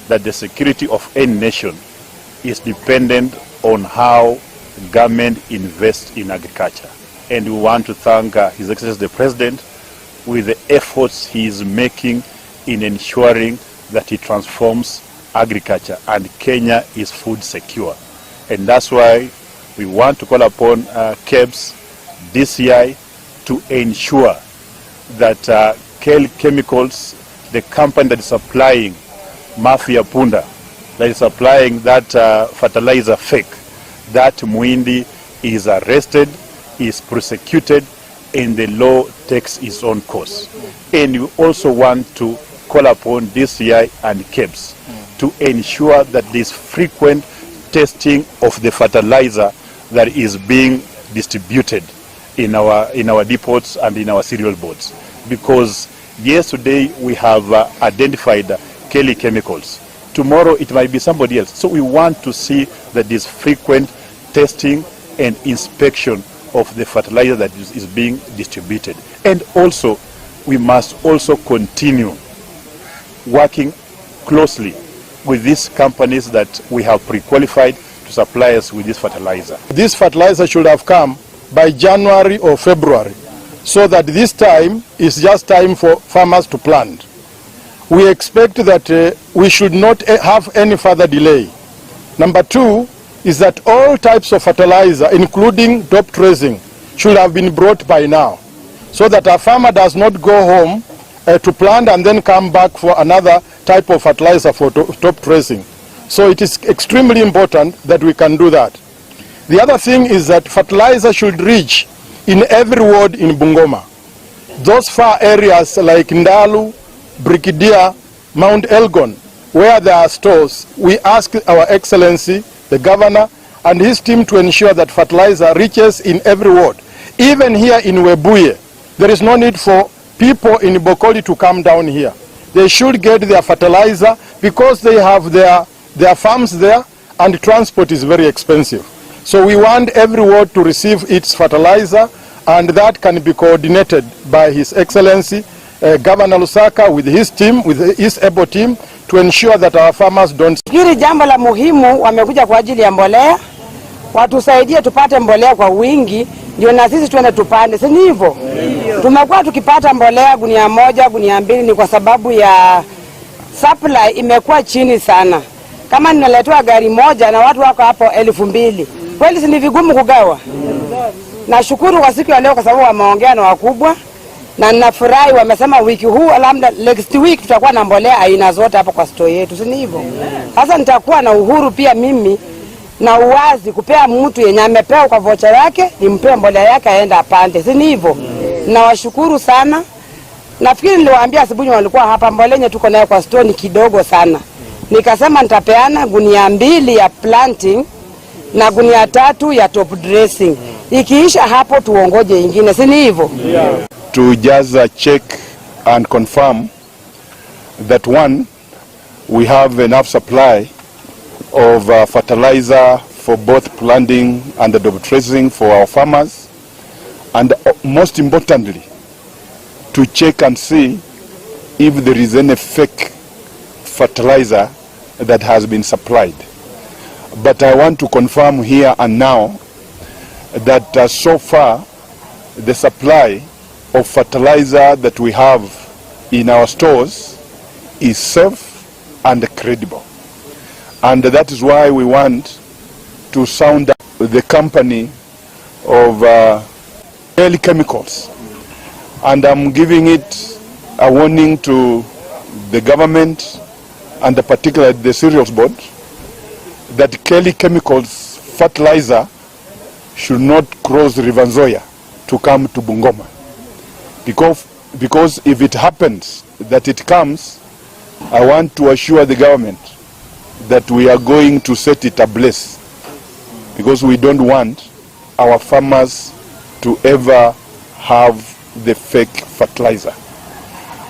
that the security of any nation is dependent on how government invests in agriculture. And we want to thank His Excellency the President with the efforts he is making in ensuring that he transforms agriculture and Kenya is food secure. And that's why we want to call upon KEBS, DCI, to ensure that chemicals, the company that is supplying mafi punda, that is supplying that fertilizer fake, that Muindi is arrested, is prosecuted, and the law takes its own course. And we also want to call upon DCI and KEBS to ensure that there is frequent testing of the fertilizer that is being distributed in our depots and in our cereal boards. Because yesterday we have identified Kelly chemicals. Tomorrow it might be somebody else. So we want to see that there is frequent testing and inspection of the fertilizer that is being distributed. And also, we must also continue working closely with these companies that we have pre-qualified to supply us with this fertilizer. This fertilizer should have come by January or February, so that this time is just time for farmers to plant. We expect that we should not have any further delay. Number two is that all types of fertilizer, including top dressing, should have been brought by now, so that a farmer does not go home to plant and then come back for another type of fertilizer for top dressing. So it is extremely important that we can do that. The other thing is that fertilizer should reach in every ward in Bungoma. Those far areas like Ndalu, Brigadier, Mount Elgon, where there are stores, we ask Our Excellency, the Governor, and his team to ensure that fertilizer reaches in every ward. Even here in Webuye, there is no need for people in Bokoli to come down here. They should get their fertilizer because they have their farms there, and transport is very expensive. So we want every ward to receive its fertilizer, and that can be coordinated by His Excellency Governor Lusaka with his team, with his able team, to ensure that our farmers don't. Hili jambo la muhimu, wamekuja kwa ajili ya mbolea, watusaidie tupate mbolea kwa wingi, ndio na sisi tuende tupande, si hivyo? Tumekuwa tukipata mbolea gunia moja, gunia mbili, ni kwa sababu ya supply imekuwa chini sana. Kama ninaletewa gari moja na watu wako hapo 2,000, kweli si ni vigumu kugawa? Nashukuru kwa siku ya leo kwa sababu wameongea na wakubwa, na ninafurahi wamesema wiki huu labda next week tutakuwa na mbolea aina zote hapo kwa store yetu, si hivyo? Sasa nitakuwa na uhuru pia mimi na uwazi kupea mtu yenye amepewa kwa vocha yake, nimpe mbolea yake aenda apande, si hivyo? Nawashukuru sana. Nafikiri niliwaambia asubuhi walikuwa hapa, mbolea yenye tuko nayo kwa store ni kidogo sana. Nikasema nitapeana gunia 2 ya planting na gunia 3 ya top dressing. Ikiisha hapo tuongoje ingine, si hivyo? To just check and confirm that one, we have enough supply of fertilizer for both planting and the top dressing for our farmers, and most importantly, to check and see if there is any fake fertilizer that has been supplied. But I want to confirm here and now that so far the supply of fertilizer that we have in our stores is safe and credible. And that is why we want to sound the company of early chemicals. And I'm giving it a warning to the government and particularly the cereals board that Kelly Chemicals fertilizer should not cross River Nzoia to come to Bungoma. Because if it happens that it comes, I want to assure the government that we are going to set it ablaze, because we don't want our farmers to ever have the fake fertilizer.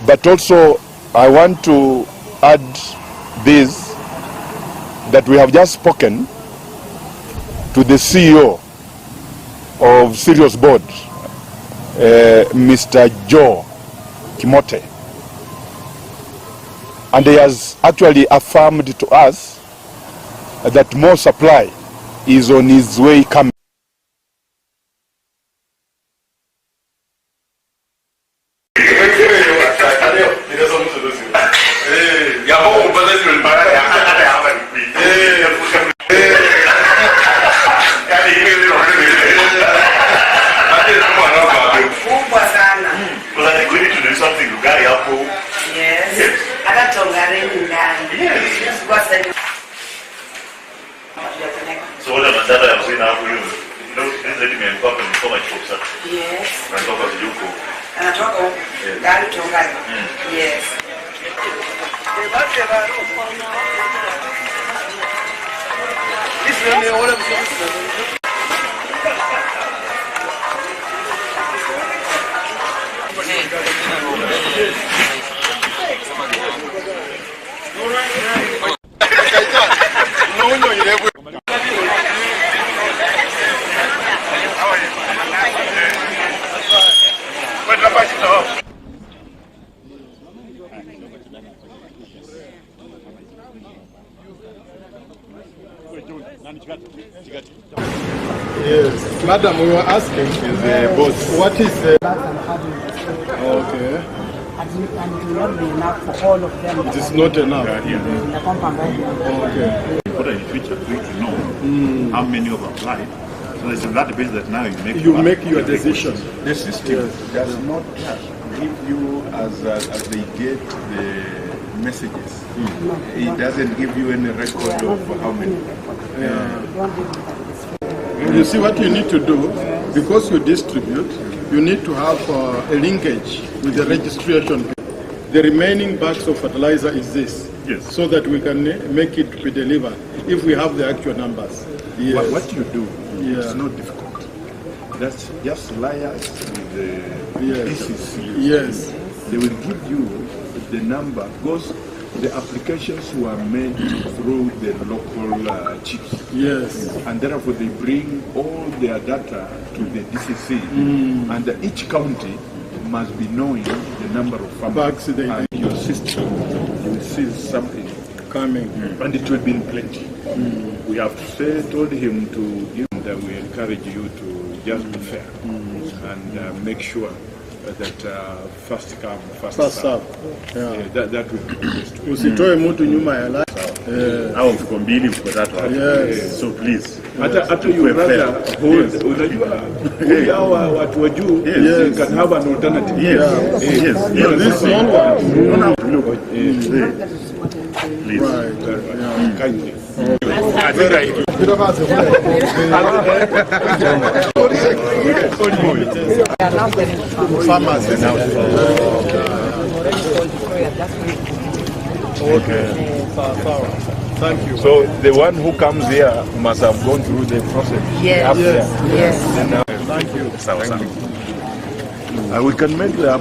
But also I want to add this, that we have just spoken to the CEO of Cereals Board, Mr. Joe Kimote, And he has actually affirmed to us that more supply is on its way coming. So what I'm data I'm saying now, you know, this lady may come and so much folks. Yes. And talk about you. And I talk about that to yes. Yes, madam, we were asking, what is the... Okay. And it will not be enough for all of them. It is not enough. The compound right now. Okay. What in the future we to know how many have applied. So it's on that basis that now you make your decision. The system does not give you as they get the messages. It doesn't give you any record of how many. You see what you need to do, because you distribute, you need to have a linkage with the registration. The remaining bags of fertilizer is this, yes, so that we can make it be delivered if we have the actual numbers. Yes. What you do, it's not difficult. That's just liars with the ECC. Yes. They will give you the number because the applications were made through the local chiefs. Yes. And therefore they bring all their data to the DCC. And each county must be knowing the number of farmers. And your system, you will see something coming. And it will be in plenty. We have told him to give that we encourage you to just be fair and make sure that first come, first serve. That would be the best way. Usitoe mtu nyuma ya la. Au mfuko mbili mfuko tatu. So please. Hata you rather hold, unajua hawa watu wa juu can have an alternative. Yes. This small one. Please. Kindly. Farmers. Okay. Thank you. So the one who comes here must have gone through the process. Yes. Yes. Yes. Thank you. We can make the